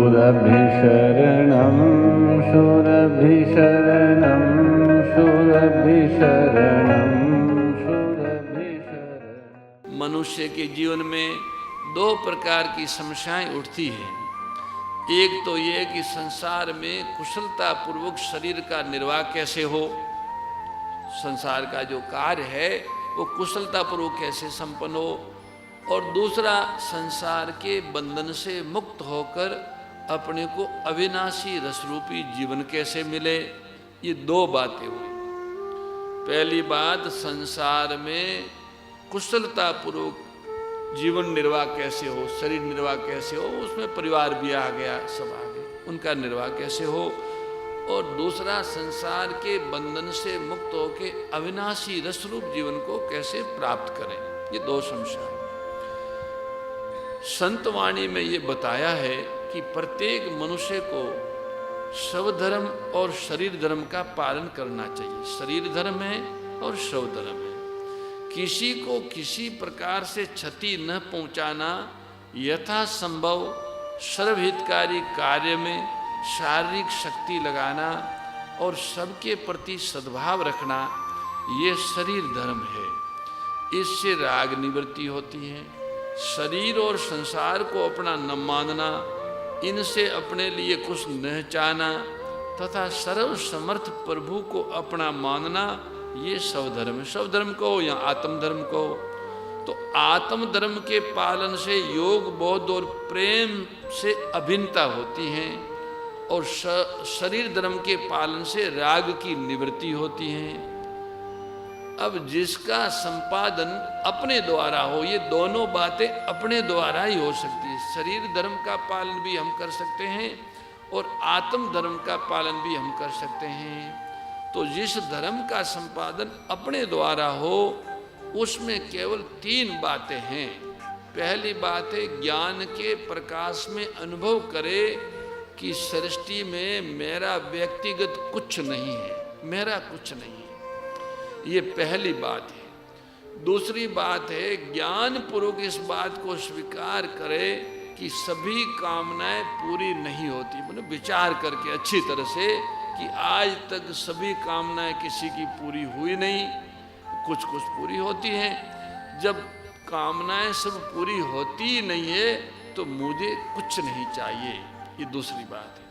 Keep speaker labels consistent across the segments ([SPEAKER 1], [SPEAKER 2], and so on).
[SPEAKER 1] शरणं शरणं शरणं।
[SPEAKER 2] मनुष्य के जीवन में दो प्रकार की समस्याएं उठती हैं। एक तो ये कि संसार में कुशलता पूर्वक शरीर का निर्वाह कैसे हो, संसार का जो कार्य है वो कुशलता पूर्वक कैसे संपन्न हो, और दूसरा संसार के बंधन से मुक्त होकर अपने को अविनाशी रसरूपी जीवन कैसे मिले। ये दो बातें हुई। पहली बात, संसार में कुशलता पूर्वक जीवन निर्वाह कैसे हो, शरीर निर्वाह कैसे हो, उसमें परिवार भी आ गया, सब आ गए, उनका निर्वाह कैसे हो। और दूसरा, संसार के बंधन से मुक्त होकर अविनाशी रसरूप जीवन को कैसे प्राप्त करें। ये दो समस्या है। संत वाणी में ये बताया है कि प्रत्येक मनुष्य को स्वधर्म और शरीर धर्म का पालन करना चाहिए। शरीर धर्म है और स्वधर्म है। किसी को किसी प्रकार से क्षति न पहुंचाना, यथासंभव सर्वहितकारी कार्य में शारीरिक शक्ति लगाना और सबके प्रति सद्भाव रखना, ये शरीर धर्म है। इससे राग निवृत्ति होती है। शरीर और संसार को अपना न मानना, इनसे अपने लिए कुछ न चाहना तथा सर्व समर्थ प्रभु को अपना मानना, ये स्वधर्म है। स्वधर्म कहो या आत्मधर्म कहो। तो आत्मधर्म के पालन से योग, बोध और प्रेम से अभिन्नता होती है, और शरीर धर्म के पालन से राग की निवृत्ति होती है। अब जिसका संपादन अपने द्वारा हो, ये दोनों बातें अपने द्वारा ही हो सकती है। शरीर धर्म का पालन भी हम कर सकते हैं और आत्म धर्म का पालन भी हम कर सकते हैं। तो जिस धर्म का संपादन अपने द्वारा हो, उसमें केवल तीन बातें हैं। पहली बात है, ज्ञान के प्रकाश में अनुभव करे कि सृष्टि में मेरा व्यक्तिगत कुछ नहीं है, मेरा कुछ नहीं है। ये पहली बात है। दूसरी बात है, ज्ञान पूर्वक इस बात को स्वीकार करे कि सभी कामनाएं पूरी नहीं होती। मतलब विचार करके अच्छी तरह से कि आज तक सभी कामनाएं किसी की पूरी हुई नहीं, कुछ कुछ पूरी होती हैं। जब कामनाएं सब पूरी होती ही नहीं है तो मुझे कुछ नहीं चाहिए। ये दूसरी बात है।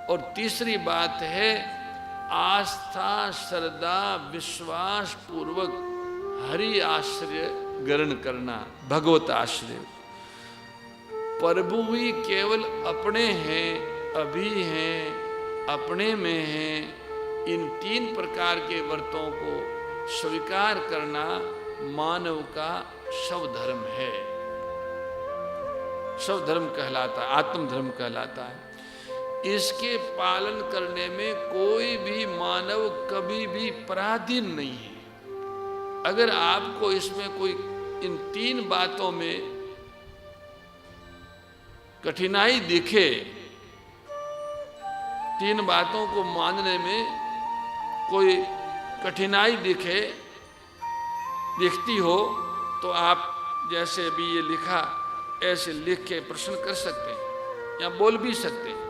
[SPEAKER 2] और तीसरी बात है, आस्था, श्रद्धा, विश्वास पूर्वक हरि आश्रय ग्रहण करना, भगवत आश्रय। प्रभु ही केवल अपने हैं, अभी हैं, अपने में हैं। इन तीन प्रकार के व्रतों को स्वीकार करना मानव का स्वधर्म है, स्वधर्म कहलाता है, आत्मधर्म कहलाता है। इसके पालन करने में कोई भी मानव कभी भी पराधीन नहीं है। अगर आपको इसमें कोई इन तीन बातों में कठिनाई दिखे, तीन बातों को मानने में कोई कठिनाई दिखती हो, तो आप जैसे अभी ये लिखा, ऐसे लिख के प्रश्न कर सकते हैं या बोल भी सकते हैं,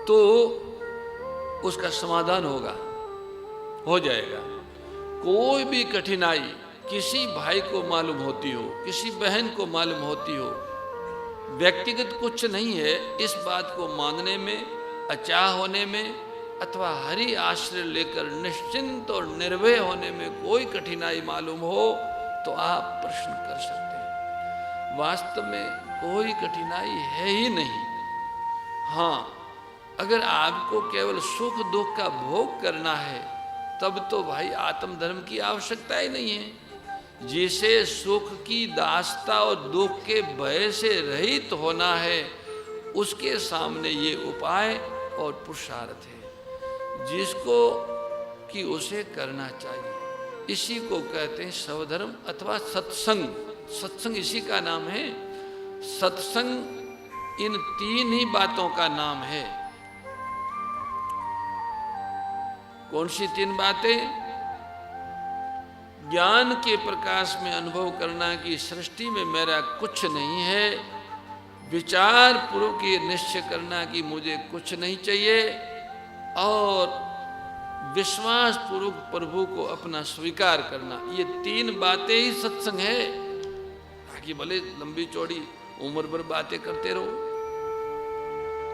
[SPEAKER 2] तो उसका समाधान हो जाएगा। कोई भी कठिनाई किसी भाई को मालूम होती हो, किसी बहन को मालूम होती हो, व्यक्तिगत कुछ नहीं है, इस बात को मानने में, अचाह होने में अथवा हरि आश्रय लेकर निश्चिंत और निर्भय होने में कोई कठिनाई मालूम हो तो आप प्रश्न कर सकते हैं। वास्तव में कोई कठिनाई है ही नहीं। हाँ, अगर आपको केवल सुख दुख का भोग करना है, तब तो भाई आत्मधर्म की आवश्यकता ही नहीं है। जिसे सुख की दासता और दुख के भय से रहित होना है, उसके सामने ये उपाय और पुरुषार्थ है जिसको कि उसे करना चाहिए। इसी को कहते हैं स्वधर्म अथवा सत्संग। सत्संग इसी का नाम है। सत्संग इन तीन ही बातों का नाम है। कौन सी तीन बातें? ज्ञान के प्रकाश में अनुभव करना कि सृष्टि में मेरा कुछ नहीं है, विचार पूर्वक ये निश्चय करना कि मुझे कुछ नहीं चाहिए, और विश्वास पूर्वक प्रभु को अपना स्वीकार करना, ये 3 बातें ही सत्संग है। ताकि भले लंबी चौड़ी उम्र भर बातें करते रहो,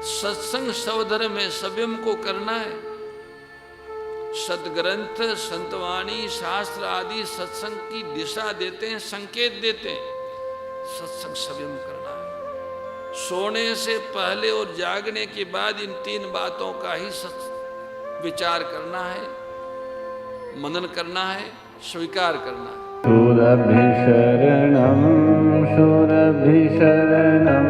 [SPEAKER 2] सत्संग सवधर्म में स्वयं को करना है। सदग्रंथ, संतवाणी, शास्त्र आदि सत्संग की दिशा देते हैं, संकेत देते हैं। सत्संग स्वयं करना है। सोने से पहले और जागने के बाद इन 3 बातों का ही विचार करना है, मनन करना है, स्वीकार करना है।
[SPEAKER 1] शरणम शरणम शरणम